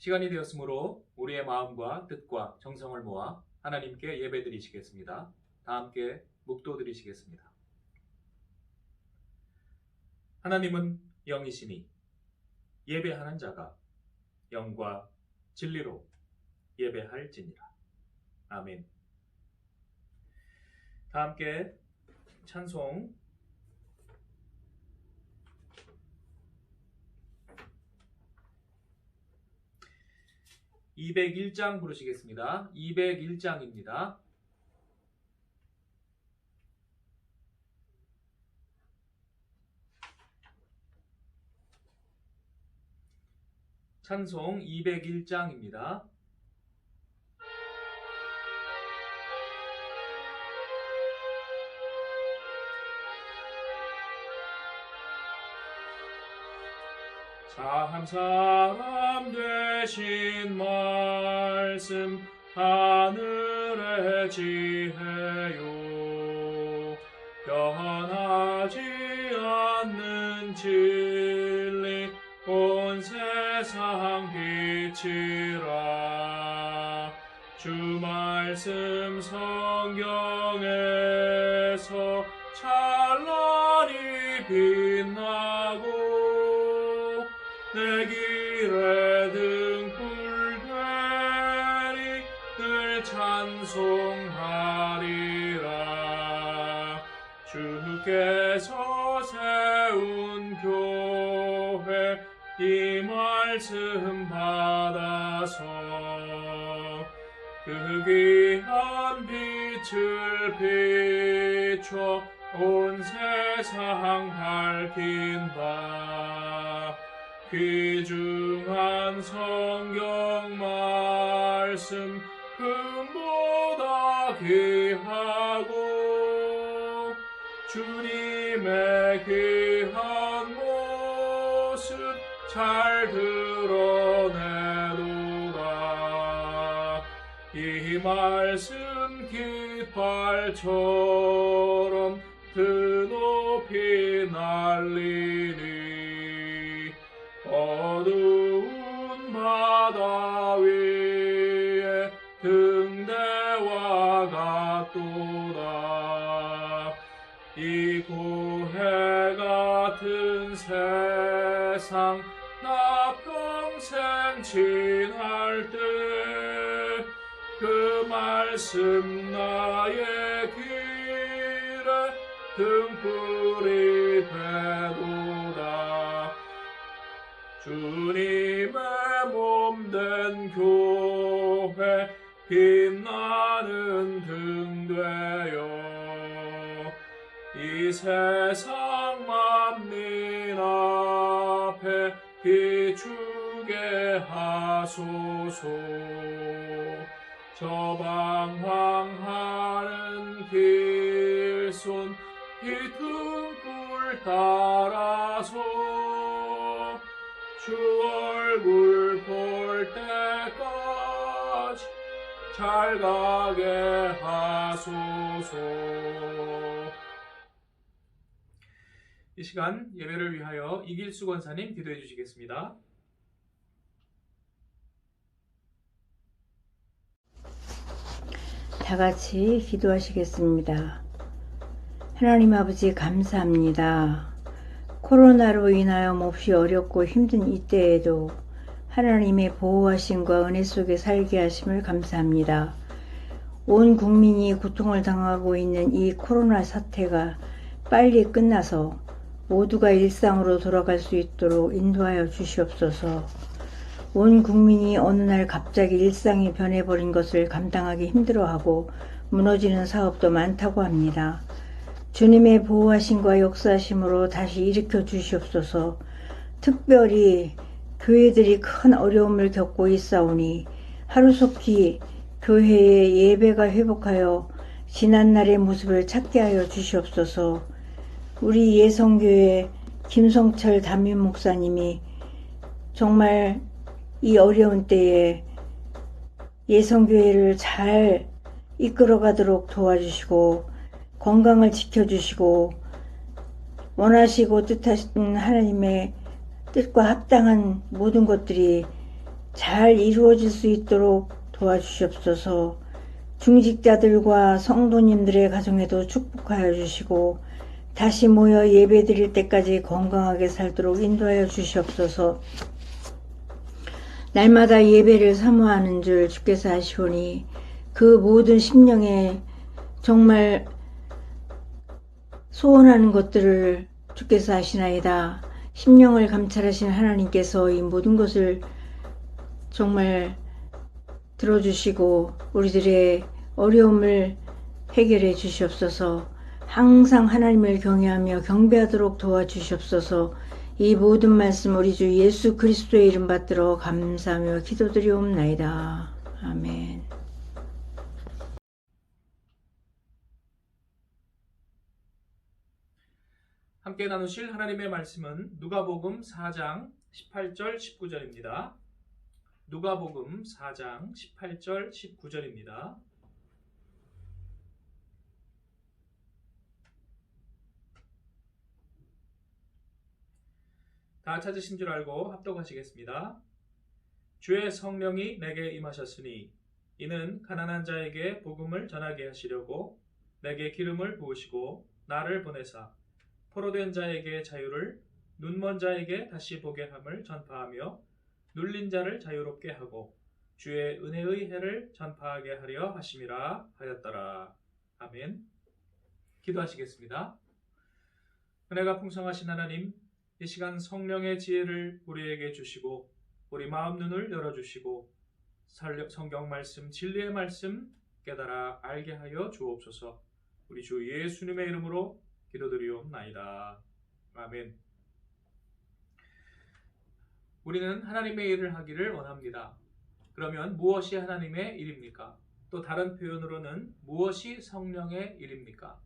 시간이 되었으므로 우리의 마음과 뜻과 정성을 모아 하나님께 예배드리시겠습니다. 다 함께 묵도드리시겠습니다. 하나님은 영이시니 예배하는 자가 영과 진리로 예배할지니라. 아멘. 다 함께 찬송 201장 부르시겠습니다. 201장입니다. 찬송 201장입니다. 참 사람 되신 말씀 하늘의 지혜요 변하지 않는 진리 온 세상 빛이라. 주 말씀 성경에서 찬란히 빛나고 내 길에 등불 되리 늘 찬송하리라. 주께서 세운 교회 이 말씀 받아서 그 귀한 빛을 비춰 온 세상 밝힌다. 귀중한 성경 말씀 금보다 귀하고 주님의 귀한 모습 잘 드러내도다. 이 말씀 깃발처럼 드높이 날리니 어두운 바다 위에 등대와 같도다. 이 고해 같은 세상 나 평생 지날 때 그 말씀 나의 길에 등불이 되도다. 주님의 몸된 교회 빛나는 등 되어 이 세상 만민 앞에 비추게 하소서. 저방황하는 길손 이 등불 따라서 주 얼굴 볼 때까지 잘 가게 하소서. 이 시간 예배를 위하여 이길수 권사님 기도해 주시겠습니다. 다 같이 기도하시겠습니다. 하나님 아버지 감사합니다. 코로나로 인하여 몹시 어렵고 힘든 이때에도 하나님의 보호하심과 은혜 속에 살게 하심을 감사합니다. 온 국민이 고통을 당하고 있는 이 코로나 사태가 빨리 끝나서 모두가 일상으로 돌아갈 수 있도록 인도하여 주시옵소서. 온 국민이 어느 날 갑자기 일상이 변해버린 것을 감당하기 힘들어하고 무너지는 사업도 많다고 합니다. 주님의 보호하심과 역사하심으로 다시 일으켜 주시옵소서. 특별히 교회들이 큰 어려움을 겪고 있사오니 하루속히 교회의 예배가 회복하여 지난날의 모습을 찾게 하여 주시옵소서. 우리 예성교회 김성철 담임 목사님이 정말 이 어려운 때에 예성교회를 잘 이끌어가도록 도와주시고 건강을 지켜주시고 원하시고 뜻하신 하나님의 뜻과 합당한 모든 것들이 잘 이루어질 수 있도록 도와주시옵소서. 중직자들과 성도님들의 가정에도 축복하여 주시고 다시 모여 예배드릴 때까지 건강하게 살도록 인도하여 주시옵소서. 날마다 예배를 사모하는 줄 주께서 아시오니 그 모든 심령에 정말 소원하는 것들을 주께서 아시나이다. 심령을 감찰하신 하나님께서 이 모든 것을 정말 들어주시고 우리들의 어려움을 해결해 주시옵소서. 항상 하나님을 경외하며 경배하도록 도와주시옵소서. 이 모든 말씀 우리 주 예수 그리스도의 이름 받들어 감사하며 기도드리옵나이다. 아멘. 함께 나누실 하나님의 말씀은 누가복음 4장 18절 19절입니다. 누가복음 4장 18절 19절입니다. 다 찾으신 줄 알고 합독하시겠습니다. 주의 성령이 내게 임하셨으니 이는 가난한 자에게 복음을 전하게 하시려고 내게 기름을 부으시고 나를 보내사 포로된 자에게 자유를 눈먼 자에게 다시 보게 함을 전파하며 눌린 자를 자유롭게 하고 주의 은혜의 해를 전파하게 하려 하심이라 하였더라. 아멘. 기도하시겠습니다. 은혜가 풍성하신 하나님, 이 시간 성령의 지혜를 우리에게 주시고 우리 마음 눈을 열어주시고 성경 말씀, 진리의 말씀 깨달아 알게 하여 주옵소서. 우리 주 예수님의 이름으로 기도드리옵나이다. 아멘. 우리는 하나님의 일을 하기를 원합니다. 그러면 무엇이 하나님의 일입니까? 또 다른 표현으로는 무엇이 성령의 일입니까?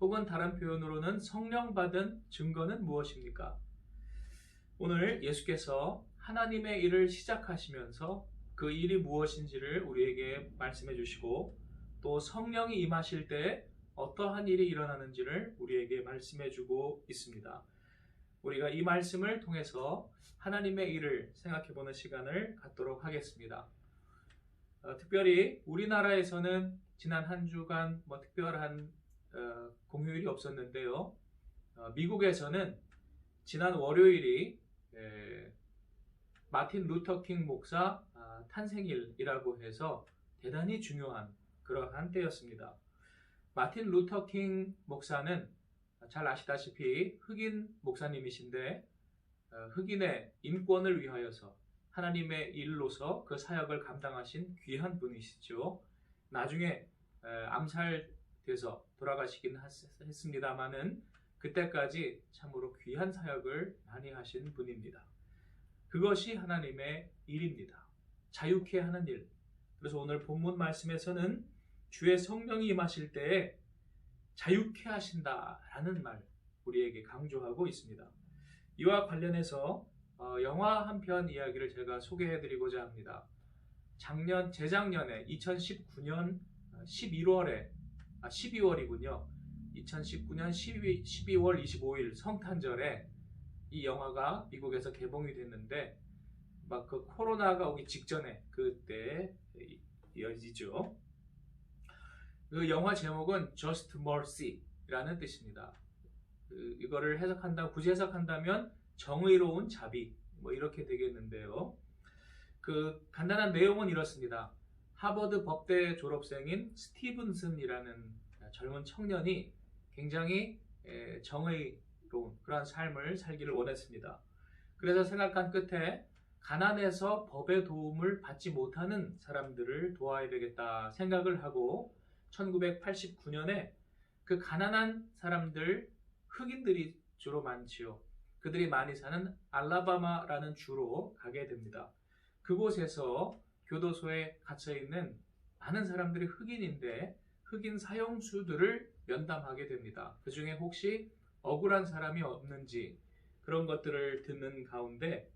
혹은 다른 표현으로는 성령 받은 증거는 무엇입니까? 오늘 예수께서 하나님의 일을 시작하시면서 그 일이 무엇인지를 우리에게 말씀해 주시고 또 성령이 임하실 때 어떠한 일이 일어나는지를 우리에게 말씀해 주고 있습니다. 우리가 이 말씀을 통해서 하나님의 일을 생각해 보는 시간을 갖도록 하겠습니다. 특별히 우리나라에서는 지난 한 주간 특별한 공휴일이 없었는데요. 미국에서는 지난 월요일이 마틴 루터 킹 목사 탄생일이라고 해서 대단히 중요한 그러한 때였습니다. 마틴 루터 킹 목사는 잘 아시다시피 흑인 목사님이신데 흑인의 인권을 위하여서 하나님의 일로서 그 사역을 감당하신 귀한 분이시죠. 나중에 암살돼서 돌아가시긴 했습니다마는 그때까지 참으로 귀한 사역을 많이 하신 분입니다. 그것이 하나님의 일입니다. 자유케 하는 일. 그래서 오늘 본문 말씀에서는 주의 성령이 임하실 때에 자유케 하신다라는 말 우리에게 강조하고 있습니다. 이와 관련해서 영화 한 편 이야기를 제가 소개해드리고자 합니다. 재작년에 2019년 12월이군요. 2019년 12월 25일 성탄절에 이 영화가 미국에서 개봉이 됐는데 막 그 코로나가 오기 직전에 그때 이어지죠. 그 영화 제목은 Just Mercy라는 뜻입니다. 이거를 굳이 해석한다면 정의로운 자비 이렇게 되겠는데요. 그 간단한 내용은 이렇습니다. 하버드 법대 졸업생인 스티븐슨이라는 젊은 청년이 굉장히 정의로운 그런 삶을 살기를 원했습니다. 그래서 생각한 끝에 가난해서 법의 도움을 받지 못하는 사람들을 도와야 되겠다 생각을 하고 1989년에 그 가난한 사람들, 흑인들이 주로 많지요. 그들이 많이 사는 알라바마라는 주로 가게 됩니다. 그곳에서 교도소에 갇혀있는 많은 사람들이 흑인인데 흑인 사형수들을 면담하게 됩니다. 그 중에 혹시 억울한 사람이 없는지 그런 것들을 듣는 가운데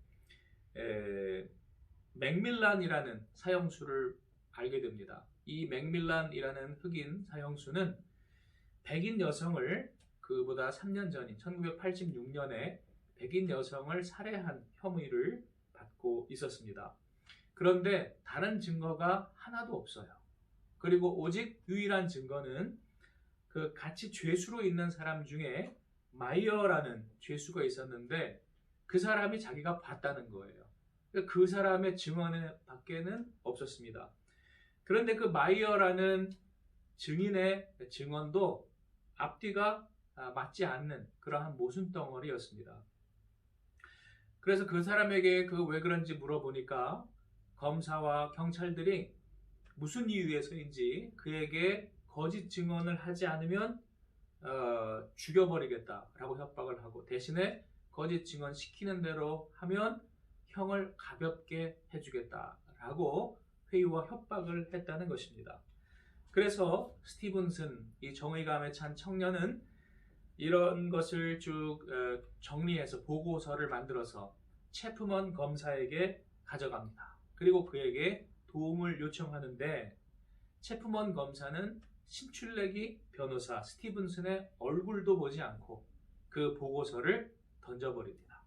맥밀란이라는 사형수를 알게 됩니다. 이 맥밀란이라는 흑인 사형수는 백인 여성을 그보다 3년 전인 1986년에 백인 여성을 살해한 혐의를 받고 있었습니다. 그런데 다른 증거가 하나도 없어요. 그리고 오직 유일한 증거는 그 같이 죄수로 있는 사람 중에 마이어라는 죄수가 있었는데 그 사람이 자기가 봤다는 거예요. 그 사람의 증언에 밖에는 없었습니다. 그런데 그 마이어라는 증인의 증언도 앞뒤가 맞지 않는 그러한 모순덩어리였습니다. 그래서 그 사람에게 그 왜 그런지 물어보니까 검사와 경찰들이 무슨 이유에서인지 그에게 거짓 증언을 하지 않으면 죽여버리겠다라고 협박을 하고 대신에 거짓 증언 시키는 대로 하면 형을 가볍게 해주겠다라고 회유와 협박을 했다는 것입니다. 그래서 스티븐슨, 이 정의감에 찬 청년은 이런 것을 쭉 정리해서 보고서를 만들어서 체프먼 검사에게 가져갑니다. 그리고 그에게 도움을 요청하는데 체프먼 검사는 신출내기 변호사 스티븐슨의 얼굴도 보지 않고 그 보고서를 던져버립니다.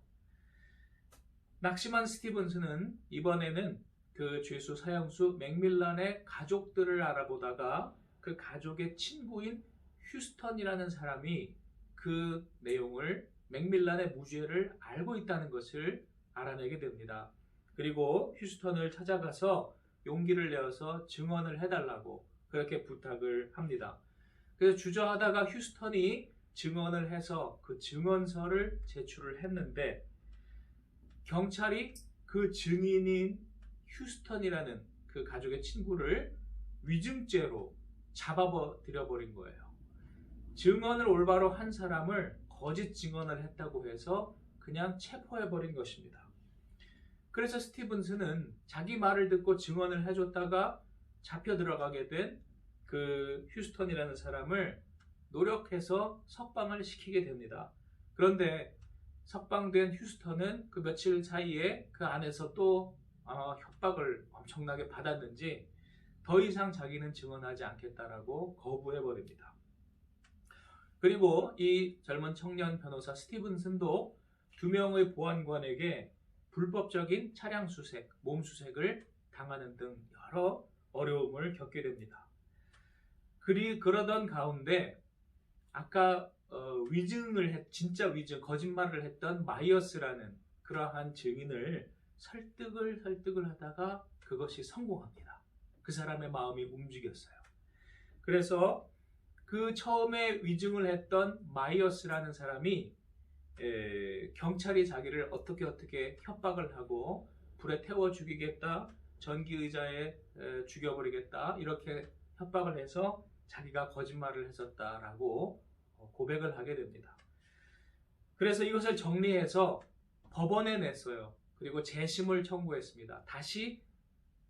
낙심한 스티븐슨은 이번에는 그 죄수 사형수 맥밀런의 가족들을 알아보다가 그 가족의 친구인 휴스턴이라는 사람이 그 내용을 맥밀런의 무죄를 알고 있다는 것을 알아내게 됩니다. 그리고 휴스턴을 찾아가서 용기를 내어서 증언을 해달라고 그렇게 부탁을 합니다. 그래서 주저하다가 휴스턴이 증언을 해서 그 증언서를 제출을 했는데 경찰이 그 증인인 휴스턴이라는 그 가족의 친구를 위증죄로 잡아들여버린 거예요. 증언을 올바로 한 사람을 거짓 증언을 했다고 해서 그냥 체포해버린 것입니다. 그래서 스티븐슨은 자기 말을 듣고 증언을 해줬다가 잡혀 들어가게 된 그 휴스턴이라는 사람을 노력해서 석방을 시키게 됩니다. 그런데 석방된 휴스턴은 그 며칠 사이에 그 안에서 또 협박을 엄청나게 받았는지 더 이상 자기는 증언하지 않겠다라고 거부해버립니다. 그리고 이 젊은 청년 변호사 스티븐슨도 2명의 보안관에게 불법적인 차량 수색, 몸 수색을 당하는 등 여러 어려움을 겪게 됩니다. 그러던 가운데 아까 진짜 위증, 거짓말을 했던 마이어스라는 그러한 증인을 설득을 하다가 그것이 성공합니다. 그 사람의 마음이 움직였어요. 그래서 그 처음에 위증을 했던 마이어스라는 사람이 경찰이 자기를 어떻게 협박을 하고 불에 태워 죽이겠다, 전기의자에 죽여버리겠다 이렇게 협박을 해서 자기가 거짓말을 했었다라고 고백을 하게 됩니다. 그래서 이것을 정리해서 법원에 냈어요. 그리고 재심을 청구했습니다. 다시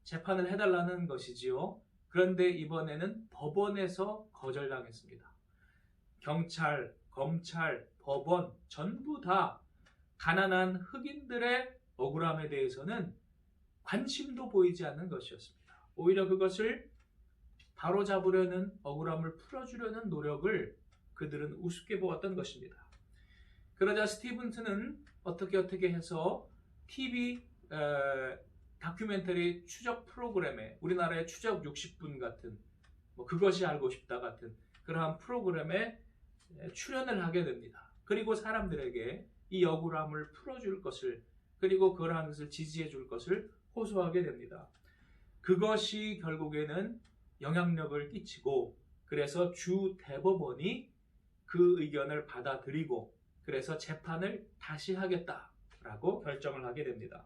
재판을 해달라는 것이지요. 그런데 이번에는 법원에서 거절당했습니다. 경찰, 검찰, 법원 전부 다 가난한 흑인들의 억울함에 대해서는 관심도 보이지 않는 것이었습니다. 오히려 그것을 바로잡으려는, 억울함을 풀어주려는 노력을 그들은 우습게 보았던 것입니다. 그러자 스티븐슨은 어떻게 해서 TV 다큐멘터리 추적 프로그램에, 우리나라의 추적 60분 같은 그것이 알고 싶다 같은 그러한 프로그램에 출연을 하게 됩니다. 그리고 사람들에게 이 억울함을 풀어줄 것을, 그리고 그러한 것을 지지해 줄 것을 호소하게 됩니다. 그것이 결국에는 영향력을 끼치고, 그래서 주 대법원이 그 의견을 받아들이고 그래서 재판을 다시 하겠다라고 결정을 하게 됩니다.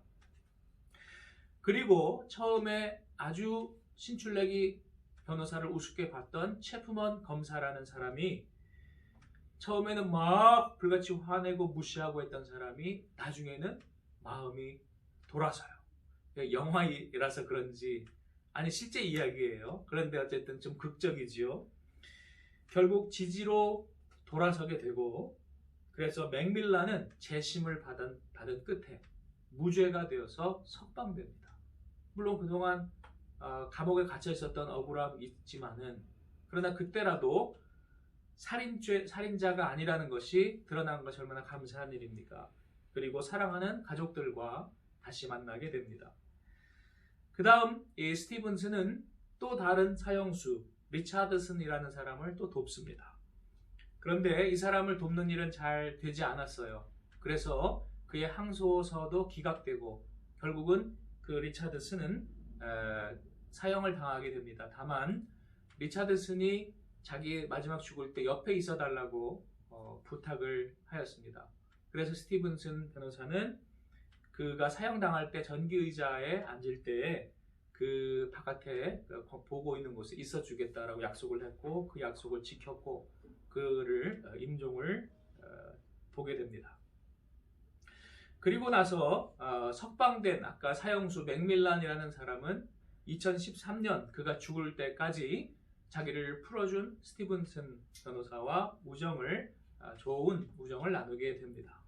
그리고 처음에 아주 신출내기 변호사를 우습게 봤던 체프먼 검사라는 사람이, 처음에는 막 불같이 화내고 무시하고 했던 사람이 나중에는 마음이 돌아서요. 영화이라서 그런지, 아니 실제 이야기예요. 그런데 어쨌든 좀 극적이지요. 결국 지지로 돌아서게 되고, 그래서 맥밀런은 재심을 받은 끝에 무죄가 되어서 석방됩니다. 물론 그동안 감옥에 갇혀 있었던 억울함이 있지만은, 그러나 그때라도 살인자가 아니라는 것이 드러난 것이 얼마나 감사한 일입니까? 그리고 사랑하는 가족들과 다시 만나게 됩니다. 그 다음 이 스티븐스는 또 다른 사형수 리차드슨이라는 사람을 또 돕습니다. 그런데 이 사람을 돕는 일은 잘 되지 않았어요. 그래서 그의 항소서도 기각되고 결국은 그 리차드슨은 사형을 당하게 됩니다. 다만 리차드슨이 자기 마지막 죽을 때 옆에 있어 달라고 부탁을 하였습니다. 그래서 스티븐슨 변호사는 그가 사형당할 때 전기의자에 앉을 때에 그 바깥에 보고 있는 곳에 있어 주겠다라고 약속을 했고 그 약속을 지켰고 그를 임종을 보게 됩니다. 그리고 나서 석방된 아까 사형수 맥밀란이라는 사람은 2013년 그가 죽을 때까지 자기를 풀어준 스티븐슨 변호사와 좋은 우정을 나누게 됩니다.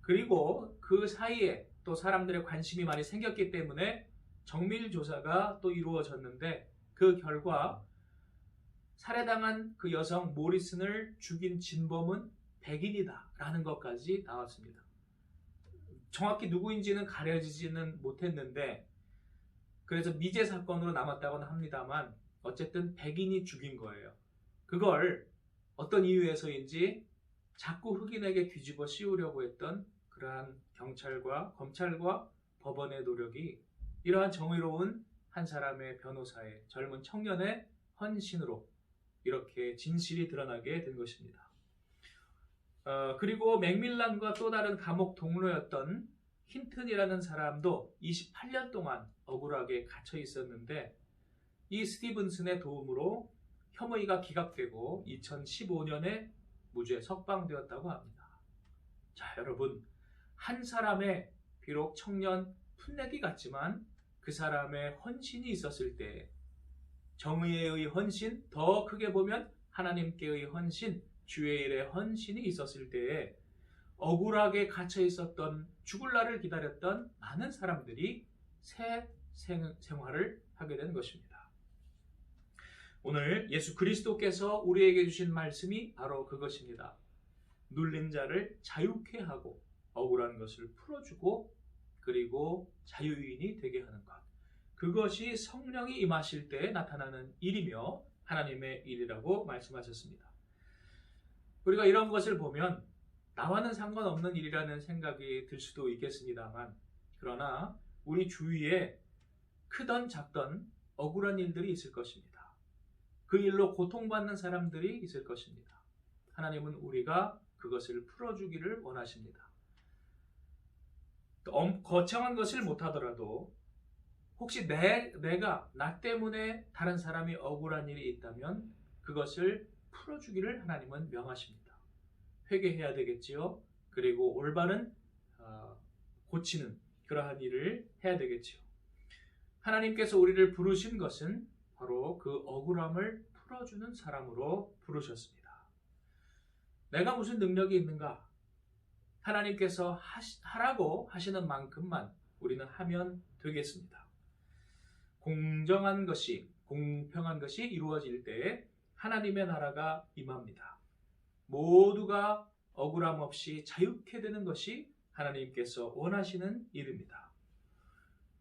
그리고 그 사이에 또 사람들의 관심이 많이 생겼기 때문에 정밀 조사가 또 이루어졌는데 그 결과 살해당한 그 여성 모리슨을 죽인 진범은 백인이다라는 것까지 나왔습니다. 정확히 누구인지는 가려지지는 못했는데 그래서 미제 사건으로 남았다고는 합니다만 어쨌든 백인이 죽인 거예요. 그걸 어떤 이유에서인지 자꾸 흑인에게 뒤집어 씌우려고 했던 그러한 경찰과 검찰과 법원의 노력이 이러한 정의로운 한 사람의 변호사의 젊은 청년의 헌신으로 이렇게 진실이 드러나게 된 것입니다. 그리고 맥밀란과 또 다른 감옥 동료였던 힌튼이라는 사람도 28년 동안 억울하게 갇혀 있었는데 이 스티븐슨의 도움으로 혐의가 기각되고 2015년에 무죄 석방되었다고 합니다. 자, 여러분, 한 사람의 비록 청년 풋내기 같지만 그 사람의 헌신이 있었을 때 정의의 헌신, 더 크게 보면 하나님께의 헌신, 주의 일의 헌신이 있었을 때에 억울하게 갇혀 있었던 죽을 날을 기다렸던 많은 사람들이 새 생활을 하게 된 것입니다. 오늘 예수 그리스도께서 우리에게 주신 말씀이 바로 그것입니다. 눌린 자를 자유케 하고 억울한 것을 풀어주고 그리고 자유인이 되게 하는 것. 그것이 성령이 임하실 때 나타나는 일이며 하나님의 일이라고 말씀하셨습니다. 우리가 이런 것을 보면 나와는 상관없는 일이라는 생각이 들 수도 있겠습니다만 그러나 우리 주위에 크던 작던 억울한 일들이 있을 것입니다. 그 일로 고통받는 사람들이 있을 것입니다. 하나님은 우리가 그것을 풀어주기를 원하십니다. 거창한 것을 못하더라도 혹시 내가 나 때문에 다른 사람이 억울한 일이 있다면 그것을 풀어주기를 하나님은 명하십니다. 회개해야 되겠지요. 그리고 올바른 고치는 그러한 일을 해야 되겠지요. 하나님께서 우리를 부르신 것은 바로 그 억울함을 풀어주는 사람으로 부르셨습니다. 내가 무슨 능력이 있는가? 하나님께서 하라고 하시는 만큼만 우리는 하면 되겠습니다. 공정한 것이, 공평한 것이 이루어질 때에 하나님의 나라가 임합니다. 모두가 억울함 없이 자유케 되는 것이 하나님께서 원하시는 일입니다.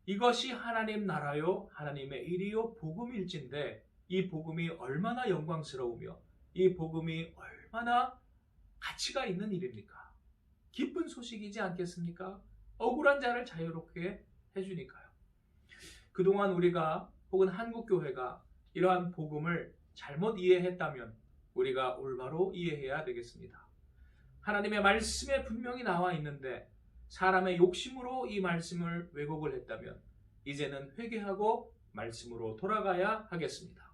이것이 하나님 나라요, 하나님의 일이요, 복음일진데 이 복음이 얼마나 영광스러우며 이 복음이 얼마나 가치가 있는 일입니까? 기쁜 소식이지 않겠습니까? 억울한 자를 자유롭게 해주니까요. 그동안 우리가 혹은 한국교회가 이러한 복음을 잘못 이해했다면 우리가 올바로 이해해야 되겠습니다. 하나님의 말씀에 분명히 나와 있는데 사람의 욕심으로 이 말씀을 왜곡을 했다면 이제는 회개하고 말씀으로 돌아가야 하겠습니다.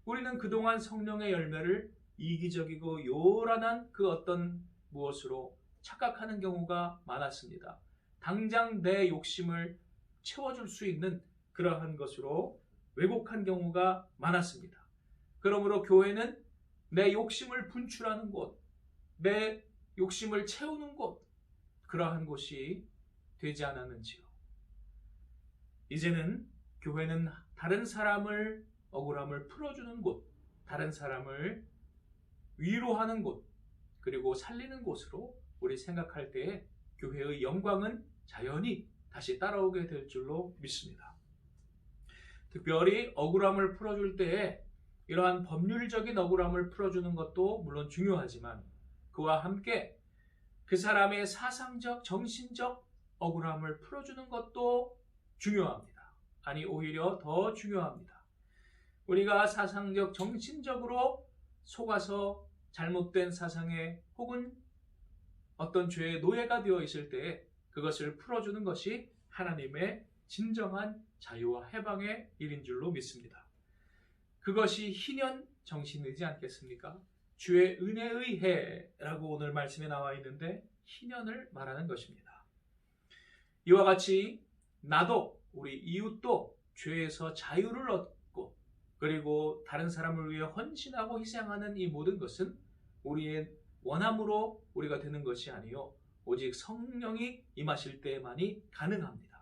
우리는 그동안 성령의 열매를 이기적이고 요란한 그 어떤 무엇으로 착각하는 경우가 많았습니다. 당장 내 욕심을 채워줄 수 있는 그러한 것으로 왜곡한 경우가 많았습니다. 그러므로 교회는 내 욕심을 분출하는 곳, 내 욕심을 채우는 곳, 그러한 곳이 되지 않았는지요. 이제는 교회는 다른 사람을 억울함을 풀어주는 곳, 다른 사람을 위로하는 곳, 그리고 살리는 곳으로 우리 생각할 때에 교회의 영광은 자연히 다시 따라오게 될 줄로 믿습니다. 특별히 억울함을 풀어줄 때에 이러한 법률적인 억울함을 풀어주는 것도 물론 중요하지만 그와 함께 그 사람의 사상적, 정신적 억울함을 풀어주는 것도 중요합니다. 아니, 오히려 더 중요합니다. 우리가 사상적, 정신적으로 속아서 잘못된 사상에 혹은 어떤 죄의 노예가 되어 있을 때 그것을 풀어주는 것이 하나님의 진정한 자유와 해방의 일인 줄로 믿습니다. 그것이 희년 정신이지 않겠습니까? 주의 은혜의 해라고 오늘 말씀에 나와 있는데 희년을 말하는 것입니다. 이와 같이 나도 우리 이웃도 죄에서 자유를 얻고 그리고 다른 사람을 위해 헌신하고 희생하는 이 모든 것은 우리의 원함으로 우리가 되는 것이 아니요 오직 성령이 임하실 때만이 가능합니다.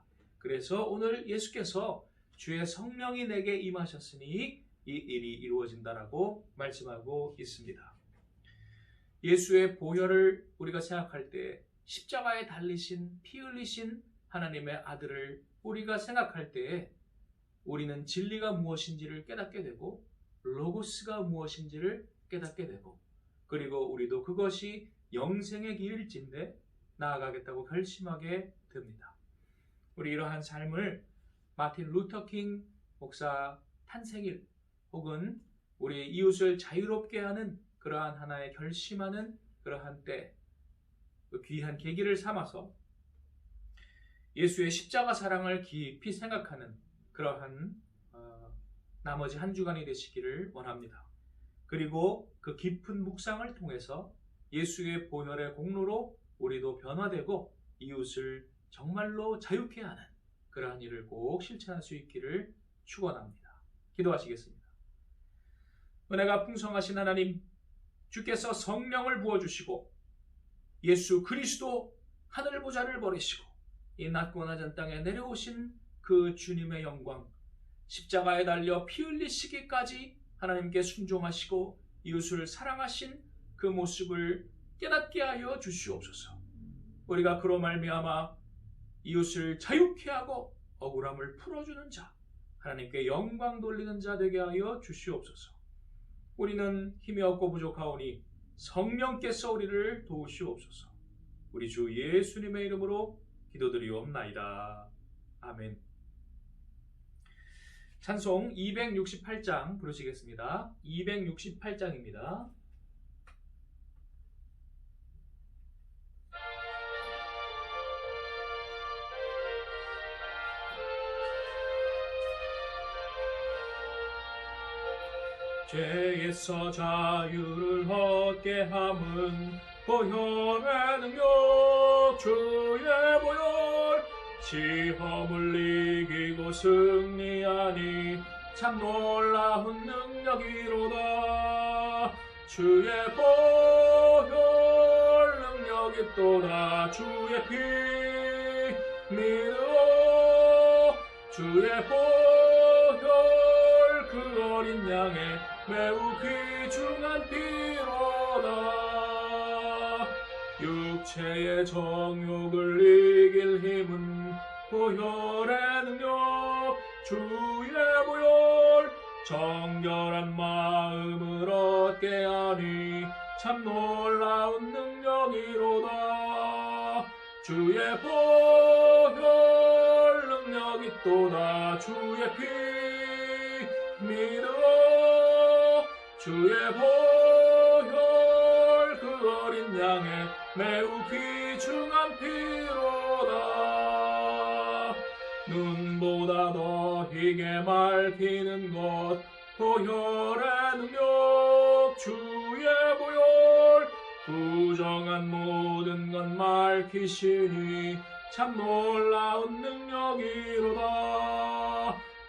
그래서 오늘 예수께서 주의 성령이 내게 임하셨으니 이 일이 이루어진다라고 말씀하고 있습니다. 예수의 보혈을 우리가 생각할 때 십자가에 달리신 피 흘리신 하나님의 아들을 우리가 생각할 때에 우리는 진리가 무엇인지를 깨닫게 되고 로고스가 무엇인지를 깨닫게 되고 그리고 우리도 그것이 영생의 길일진데 나아가겠다고 결심하게 됩니다. 우리 이러한 삶을 마틴 루터 킹 목사 탄생일 혹은 우리 이웃을 자유롭게 하는 그러한 하나의 결심하는 그러한 때 귀한 계기를 삼아서 예수의 십자가 사랑을 깊이 생각하는 그러한 나머지 한 주간이 되시기를 원합니다. 그리고 그 깊은 묵상을 통해서 예수의 보혈의 공로로 우리도 변화되고 이웃을 정말로 자유케 하는 그러한 일을 꼭 실천할 수 있기를 축원합니다. 기도하시겠습니다. 은혜가 풍성하신 하나님, 주께서 성령을 부어주시고 예수 그리스도 하늘보좌를 버리시고 이 낮고 낮은 땅에 내려오신 그 주님의 영광, 십자가에 달려 피 흘리시기까지 하나님께 순종하시고 이웃을 사랑하신 그 모습을 깨닫게 하여 주시옵소서. 우리가 그로 말미암아 이웃을 자유케 하고 억울함을 풀어주는 자, 하나님께 영광 돌리는 자 되게 하여 주시옵소서. 우리는 힘이 없고 부족하오니 성령께서 우리를 도우시옵소서. 우리 주 예수님의 이름으로 기도드리옵나이다. 아멘. 찬송 268장 부르시겠습니다. 268장입니다. 죄에서 자유를 얻게 함은 보혈의 능력 주의 보혈 시험을 이기고 승리하니 참 놀라운 능력이로다. 주의 보혈 능력이 있도다. 주의 피 믿어 주의 보혈 그 어린 양의 매우 귀중한 피로다. 육체의 정욕을 이길 힘은 보혈의 능력 주의 보혈 정결한 마음을 얻게 하니 참 놀라운 능력이로다. 주의 보혈 능력 있도다. 주의 피 믿어 주의 보혈 그 어린 양의 매우 귀중한 피로다. 눈보다 더 희게 밝히는 것 보혈의 능력 주의 보혈 부정한 모든 것 밝히시니 참 놀라운 능력이로다.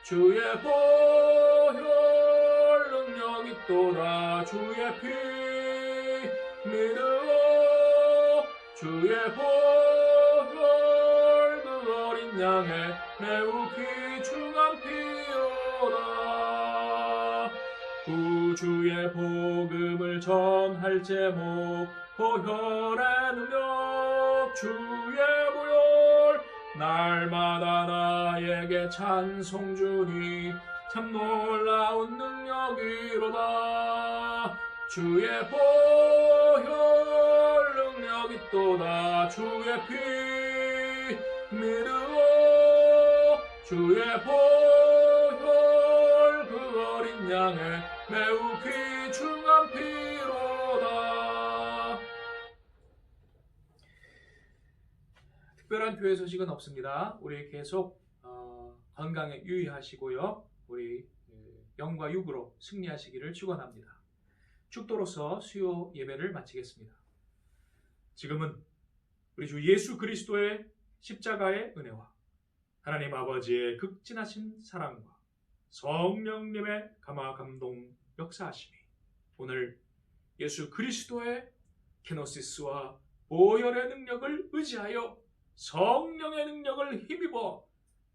주의 보혈 능력 있도다. 주의 피 믿어 주의 보혈 그 어린 양의 매우 귀중한 피로다. 구주의 복음을 전할 제목 보혈의 능력 주의 보혈 날마다 나에게 찬송 주니 참 놀라운 능력이로다. 주의 보혈 능력이 또다. 주의 피 믿으오. 주의 보혈 그 어린 양의 매우 귀중한 피로다. 특별한 교회 소식은 없습니다. 우리 계속 건강에 유의하시고요. 우리 영과 육으로 승리하시기를 축원합니다. 축도로서 수요 예배를 마치겠습니다. 지금은 우리 주 예수 그리스도의 십자가의 은혜와 하나님 아버지의 극진하신 사랑과 성령님의 감화 감동 역사하심이 오늘 예수 그리스도의 케노시스와 보혈의 능력을 의지하여 성령의 능력을 힘입어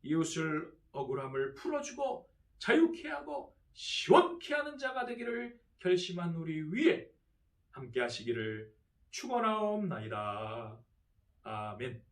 이웃을 억울함을 풀어주고 자유케 하고 시원케 하는 자가 되기를 결심한 우리 위에 함께 하시기를 축원하옵나이다. 아멘.